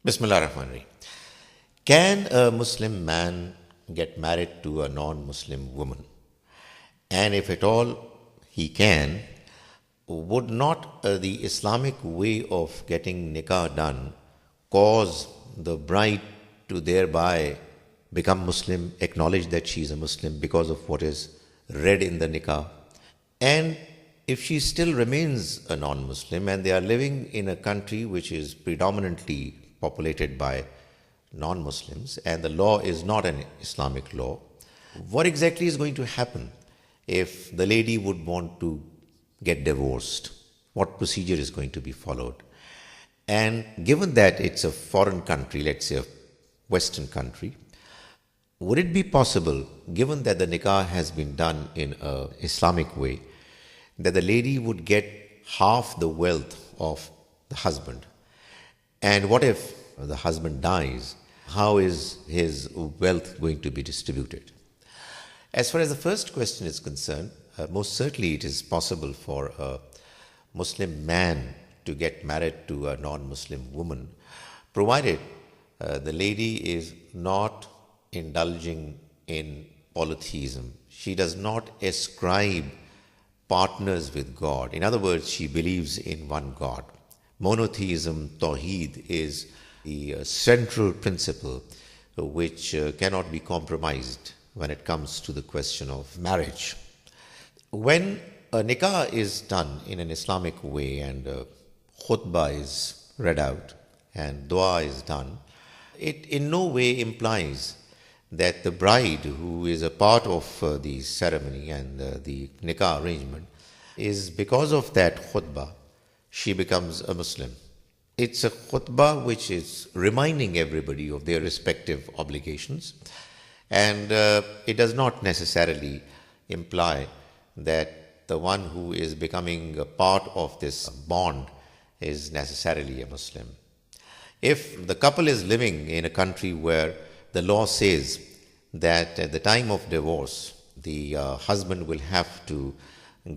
Bismillah ar-Rahman ar-Rahim. Can a Muslim man get married to a non-Muslim woman? And if at all he can, would not the Islamic way of getting nikah done cause the bride to thereby become Muslim, acknowledge that she is a Muslim because of what is read in the nikah? And if she still remains a non Muslim and they are living in a country which is predominantly populated by non Muslims and the law is not an Islamic law, what exactly is going to happen if the lady would want to get divorced? What procedure is going to be followed? And given that it's a foreign country, let's say a Western country, would it be possible, given that the nikah has been done in an Islamic way, that the lady would get half the wealth of the husband? And what if the husband dies? How is his wealth going to be distributed? As far as the first question is concerned, most certainly it is possible for a Muslim man to get married to a non-Muslim woman, provided the lady is not indulging in polytheism. She does not ascribe partners with God. In other words, she believes in one God. Monotheism, Tawheed, is the central principle which cannot be compromised when it comes to the question of marriage. When a nikah is done in an Islamic way and khutbah is read out and dua is done, it in no way implies that the bride, who is a part of the ceremony and the nikah arrangement, is because of that khutbah, she becomes a Muslim. It's a khutbah which is reminding everybody of their respective obligations, and it does not necessarily imply that the one who is becoming a part of this bond is necessarily a Muslim. If the couple is living in a country where the law says that at the time of divorce, the husband will have to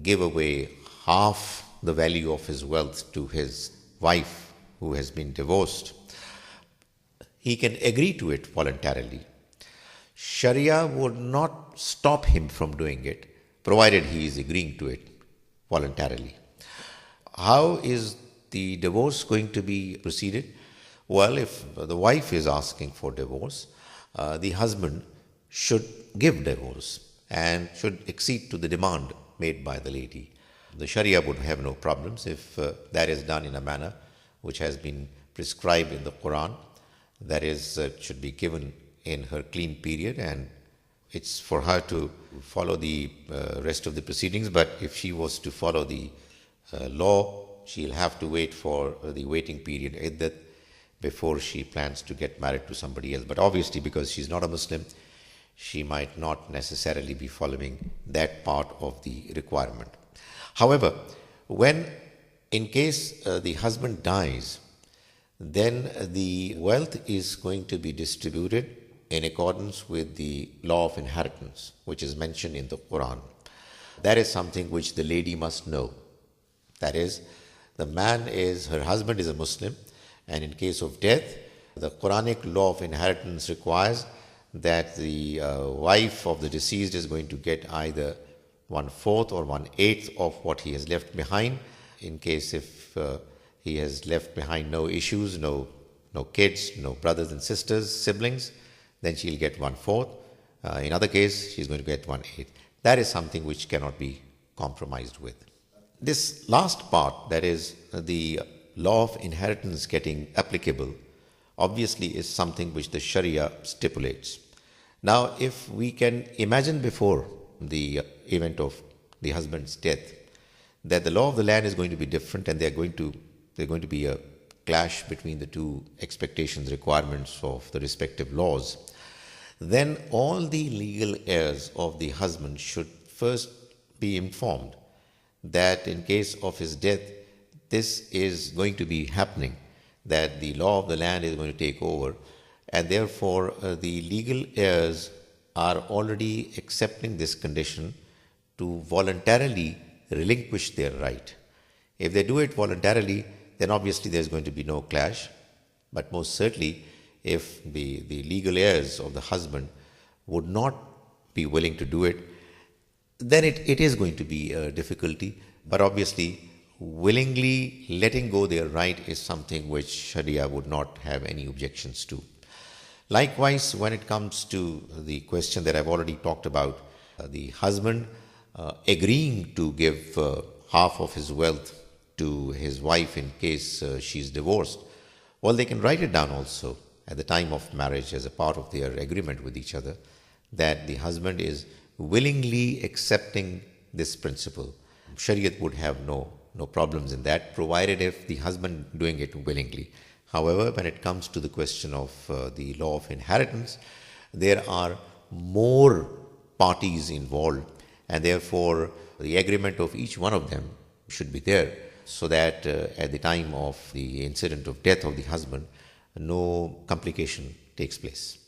give away half the value of his wealth to his wife who has been divorced, he can agree to it voluntarily. Sharia would not stop him from doing it, provided he is agreeing to it voluntarily. How is the divorce going to be proceeded? Well, if the wife is asking for divorce, the husband should give divorce and should accede to the demand made by the lady. The Sharia would have no problems if that is done in a manner which has been prescribed in the Quran. That is, should be given in her clean period, and it's for her to follow the rest of the proceedings. But if she was to follow the law, she'll have to wait for the waiting period iddat before she plans to get married to somebody else. But obviously, because she's not a Muslim, she might not necessarily be following that part of the requirement. However, when in case the husband dies, then the wealth is going to be distributed in accordance with the law of inheritance, which is mentioned in the Quran. That is something which the lady must know. That is, her husband is a Muslim, and in case of death, the Quranic law of inheritance requires that the wife of the deceased is going to get either 1/4 or 1/8 of what he has left behind. In case if he has left behind no issues, no kids, no brothers and sisters, siblings, then she'll get 1/4. In other case, she's going to get 1/8. That is something which cannot be compromised with. This last part, that is the law of inheritance getting applicable, obviously is something which the Sharia stipulates. Now, if we can imagine before the event of the husband's death, that the law of the land is going to be different and there's going to be a clash between the two expectations, requirements of the respective laws, then all the legal heirs of the husband should first be informed that in case of his death, this is going to be happening, that the law of the land is going to take over, and therefore the legal heirs are already accepting this condition to voluntarily relinquish their right. If they do it voluntarily, then obviously there's going to be no clash. But most certainly, if the legal heirs of the husband would not be willing to do it, then it is going to be a difficulty. But obviously, willingly letting go their right is something which Sharia would not have any objections to. Likewise, when it comes to the question that I've already talked about, the husband agreeing to give half of his wealth to his wife in case she's divorced, well, they can write it down also at the time of marriage as a part of their agreement with each other that the husband is willingly accepting this principle. Shariat would have no problems in that, provided if the husband doing it willingly. However, when it comes to the question of the law of inheritance, there are more parties involved, and therefore the agreement of each one of them should be there, so that at the time of the incident of death of the husband, no complication takes place.